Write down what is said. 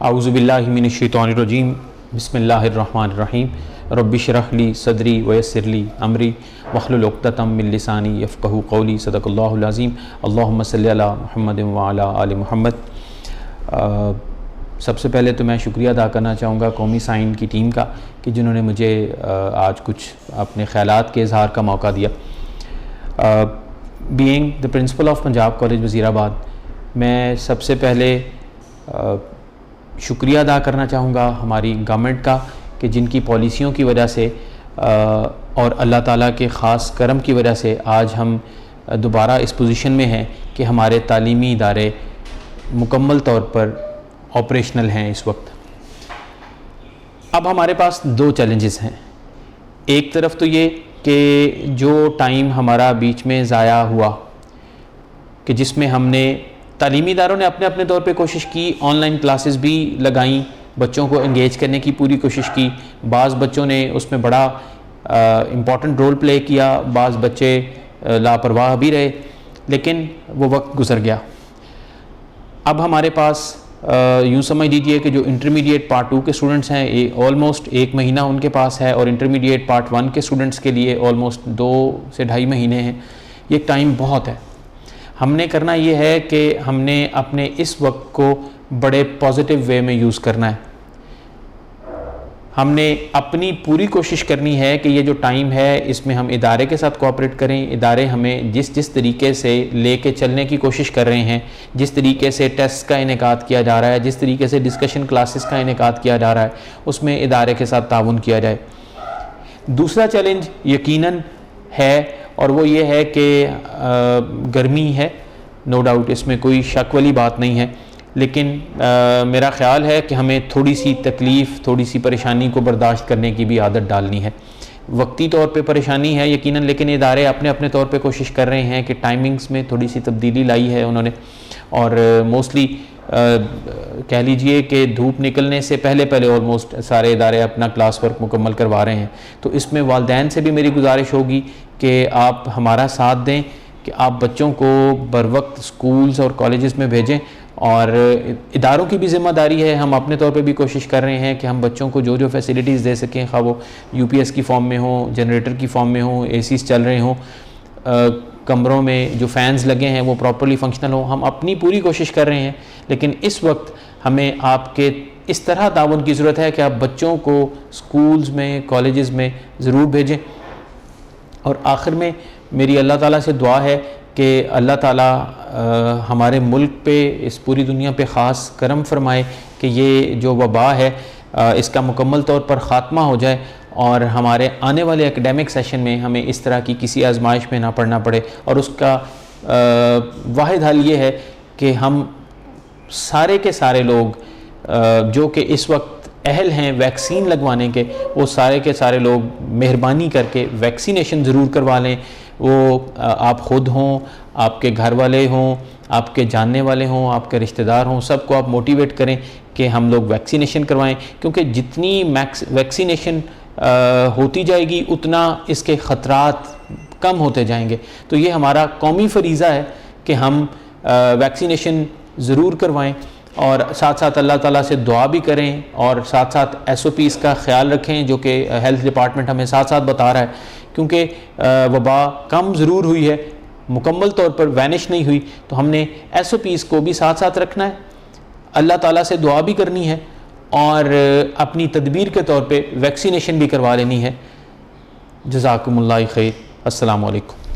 اعوذ باللہ من الشیطان الرجیم بسم اللہ الرحمن الرحیم رب اشرح لی صدری ویسر لی امری واحلل عقدۃ من لسانی یفقہوا قولی صدق اللہ العظیم اللہم صلی علی محمد وعلی آل محمد۔ سب سے پہلے تو میں شکریہ ادا کرنا چاہوں گا قومی سائن کی ٹیم کا کہ جنہوں نے مجھے آج کچھ اپنے خیالات کے اظہار کا موقع دیا۔ Being the principle of Punjab college وزیر آباد، میں سب سے پہلے شکریہ ادا کرنا چاہوں گا ہماری گورنمنٹ کا کہ جن کی پالیسیوں کی وجہ سے اور اللہ تعالیٰ کے خاص کرم کی وجہ سے آج ہم دوبارہ اس پوزیشن میں ہیں کہ ہمارے تعلیمی ادارے مکمل طور پر آپریشنل ہیں اس وقت۔ اب ہمارے پاس دو چیلنجز ہیں۔ ایک طرف تو یہ کہ جو ٹائم ہمارا بیچ میں ضائع ہوا کہ جس میں ہم نے تعلیمی اداروں نے اپنے اپنے طور پہ کوشش کی، آن لائن کلاسز بھی لگائیں، بچوں کو انگیج کرنے کی پوری کوشش کی، بعض بچوں نے اس میں بڑا امپورٹنٹ رول پلے کیا، بعض بچے لاپرواہ بھی رہے، لیکن وہ وقت گزر گیا۔ اب ہمارے پاس یوں سمجھ لیجیے کہ جو انٹرمیڈیٹ پارٹ 2 کے اسٹوڈنٹس ہیں یہ آلموسٹ 1 مہینہ ان کے پاس ہے، اور انٹرمیڈیٹ پارٹ 1 کے اسٹوڈنٹس کے لیے آلموسٹ 2 سے 2.5 مہینے ہیں۔ یہ ٹائم بہت ہے۔ ہم نے کرنا یہ ہے کہ ہم نے اپنے اس وقت کو بڑے پازیٹیو وے میں یوز کرنا ہے۔ ہم نے اپنی پوری کوشش کرنی ہے کہ یہ جو ٹائم ہے اس میں ہم ادارے کے ساتھ کوآپریٹ کریں۔ ادارے ہمیں جس طریقے سے لے کے چلنے کی کوشش کر رہے ہیں، جس طریقے سے ٹیسٹ کا انعقاد کیا جا رہا ہے، جس طریقے سے ڈسکشن کلاسز کا انعقاد کیا جا رہا ہے، اس میں ادارے کے ساتھ تعاون کیا جائے۔ دوسرا چیلنج یقیناً ہے، اور وہ یہ ہے کہ گرمی ہے، نو ڈاؤٹ، اس میں کوئی شک والی بات نہیں ہے، لیکن میرا خیال ہے کہ ہمیں تھوڑی سی تکلیف، تھوڑی سی پریشانی کو برداشت کرنے کی بھی عادت ڈالنی ہے۔ وقتی طور پہ پریشانی ہے یقیناً، لیکن ادارے اپنے اپنے طور پہ کوشش کر رہے ہیں کہ ٹائمنگز میں تھوڑی سی تبدیلی لائی ہے انہوں نے، اور موسٹلی کہہ لیجئے کہ دھوپ نکلنے سے پہلے آلموسٹ سارے ادارے اپنا کلاس ورک مکمل کروا رہے ہیں۔ تو اس میں والدین سے بھی میری گزارش ہوگی کہ آپ ہمارا ساتھ دیں، کہ آپ بچوں کو بروقت سکولز اور کالجز میں بھیجیں، اور اداروں کی بھی ذمہ داری ہے، ہم اپنے طور پہ بھی کوشش کر رہے ہیں کہ ہم بچوں کو جو فیسیلیٹیز دے سکیں، خواہ وہ UPS کی فارم میں ہوں، جنریٹر کی فارم میں ہوں، ACs چل رہے ہوں، کمروں میں جو فینز لگے ہیں وہ پراپرلی فنکشنل ہوں، ہم اپنی پوری کوشش کر رہے ہیں، لیکن اس وقت ہمیں آپ کے اس طرح تعاون کی ضرورت ہے کہ آپ بچوں کو سکولز میں، کالجز میں ضرور بھیجیں۔ اور آخر میں میری اللہ تعالیٰ سے دعا ہے کہ اللہ تعالیٰ ہمارے ملک پہ، اس پوری دنیا پہ خاص کرم فرمائے کہ یہ جو وبا ہے اس کا مکمل طور پر خاتمہ ہو جائے، اور ہمارے آنے والے ایکڈیمک سیشن میں ہمیں اس طرح کی کسی آزمائش میں نہ پڑنا پڑے۔ اور اس کا واحد حل یہ ہے کہ ہم سارے کے سارے لوگ جو کہ اس وقت اہل ہیں ویکسین لگوانے کے، وہ سارے کے سارے لوگ مہربانی کر کے ویکسینیشن ضرور کروا لیں۔ وہ آپ خود ہوں، آپ کے گھر والے ہوں، آپ کے جاننے والے ہوں، آپ کے رشتہ دار ہوں، سب کو آپ موٹیویٹ کریں کہ ہم لوگ ویکسینیشن کروائیں، کیونکہ جتنی ویکسینیشن ہوتی جائے گی اتنا اس کے خطرات کم ہوتے جائیں گے۔ تو یہ ہمارا قومی فریضہ ہے کہ ہم ویکسینیشن ضرور کروائیں، اور ساتھ ساتھ اللہ تعالیٰ سے دعا بھی کریں، اور ساتھ ساتھ SOPs کا خیال رکھیں جو کہ ہیلتھ ڈپارٹمنٹ ہمیں ساتھ ساتھ بتا رہا ہے، کیونکہ وبا کم ضرور ہوئی ہے، مکمل طور پر وینش نہیں ہوئی، تو ہم نے SOPs کو بھی ساتھ ساتھ رکھنا ہے، اللہ تعالیٰ سے دعا بھی کرنی ہے، اور اپنی تدبیر کے طور پہ ویکسینیشن بھی کروا لینی ہے۔ جزاکم اللہ خیر، السلام علیکم۔